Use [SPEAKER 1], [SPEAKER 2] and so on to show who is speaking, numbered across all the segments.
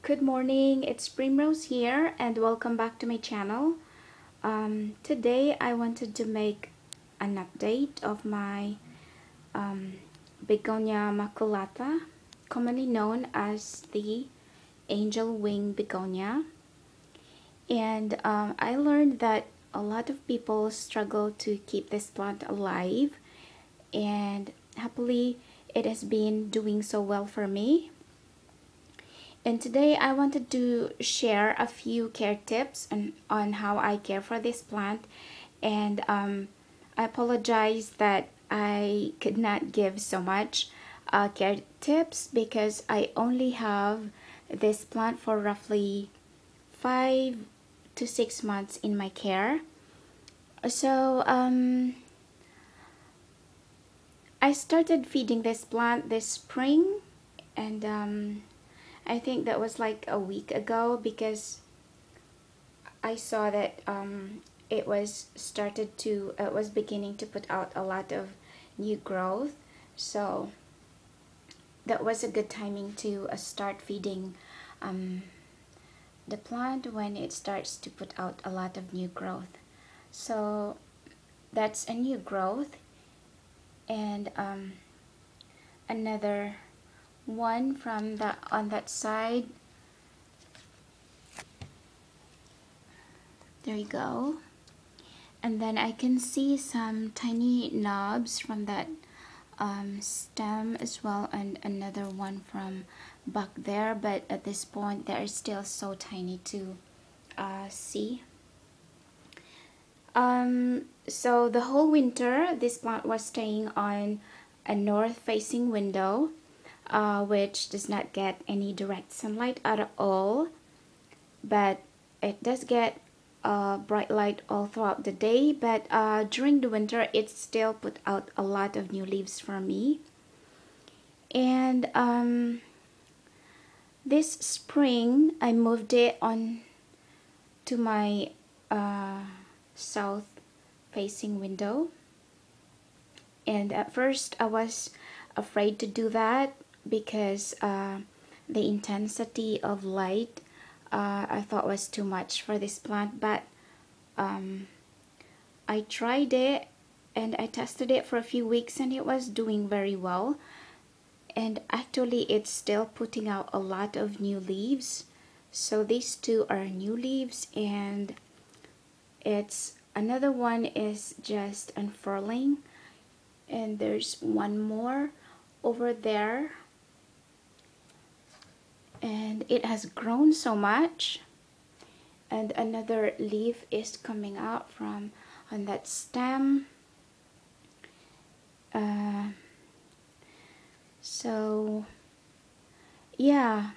[SPEAKER 1] Good morning, it's Primrose here and welcome back to my channel. Today I wanted to make an update of my Begonia maculata, commonly known as the angel wing begonia. And I learned that a lot of people struggle to keep this plant alive, and happily it has been doing so well for me. And today I wanted to share a few care tips on how I care for this plant. And I apologize that I could not give so much care tips because I only have this plant for roughly 5 to 6 months in my care. So I started feeding this plant this spring, and I think that was like a week ago because I saw that it was beginning to put out a lot of new growth. So that was a good timing to start feeding the plant when it starts to put out a lot of new growth. So that's a new growth, and another one from on that side. There you go. And then I can see some tiny knobs from that stem as well, and another one from back there, but at this point they are still so tiny to see. So the whole winter this plant was staying on a north-facing window, which does not get any direct sunlight at all, but it does get bright light all throughout the day. But during the winter it still put out a lot of new leaves for me. And this spring I moved it on to my south facing window, and at first I was afraid to do that because the intensity of light I thought was too much for this plant. But I tried it and I tested it for a few weeks and it was doing very well, and actually it's still putting out a lot of new leaves. So these two are new leaves, and it's another one is just unfurling, and there's one more over there, and it has grown so much, and another leaf is coming out from on that stem. So yeah,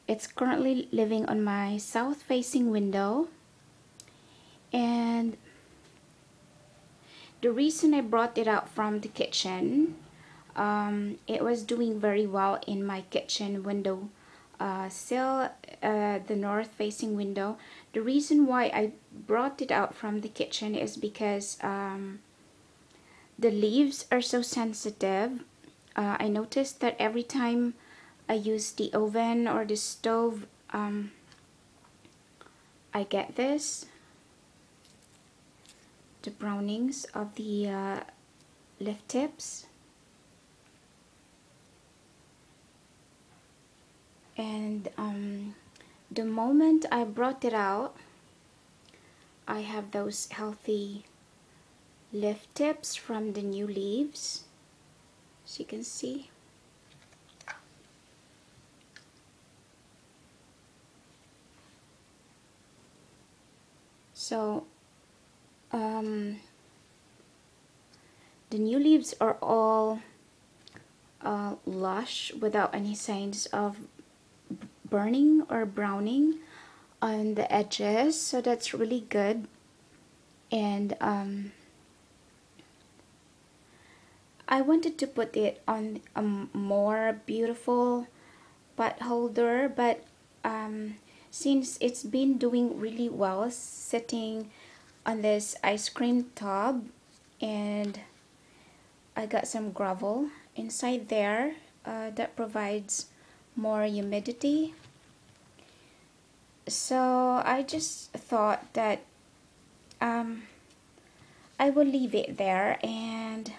[SPEAKER 1] it's currently living on my south facing window. And the reason I brought it out from the kitchen, it was doing very well in my kitchen window sill, the north facing window. The reason why I brought it out from the kitchen is because the leaves are so sensitive. I noticed that every time I use the oven or the stove, I get this, the brownings of the leaf tips. And the moment I brought it out, I have those healthy leaf tips from the new leaves, as you can see. So the new leaves are all lush without any signs of burning or browning on the edges, so that's really good. And I wanted to put it on a more beautiful pot holder, but since it's been doing really well sitting on this ice cream tub, and I got some gravel inside there that provides more humidity. So I just thought that um, I will leave it there, and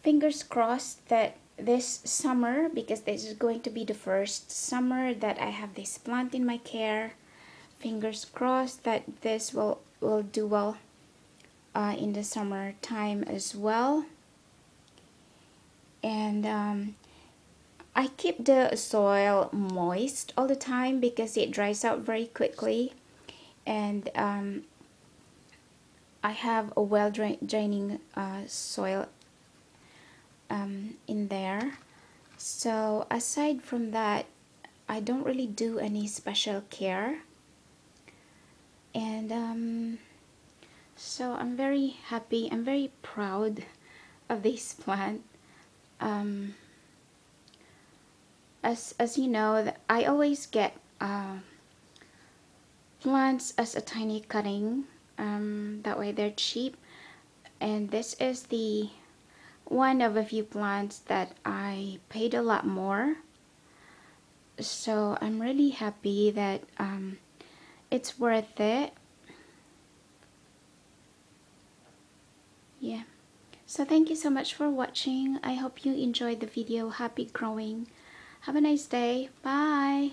[SPEAKER 1] fingers crossed that this summer, because this is going to be the first summer that I have this plant in my care, fingers crossed that this will do well in the summer time as well. And I keep the soil moist all the time because it dries out very quickly. And I have a well draining soil in there. So aside from that, I don't really do any special care. And so I'm very happy, I'm very proud of this plant. Um, as you know, I always get plants as a tiny cutting. That way they're cheap. And this is the one of a few plants that I paid a lot more. So I'm really happy that it's worth it. Yeah. So thank you so much for watching. I hope you enjoyed the video. Happy growing. Have a nice day. Bye.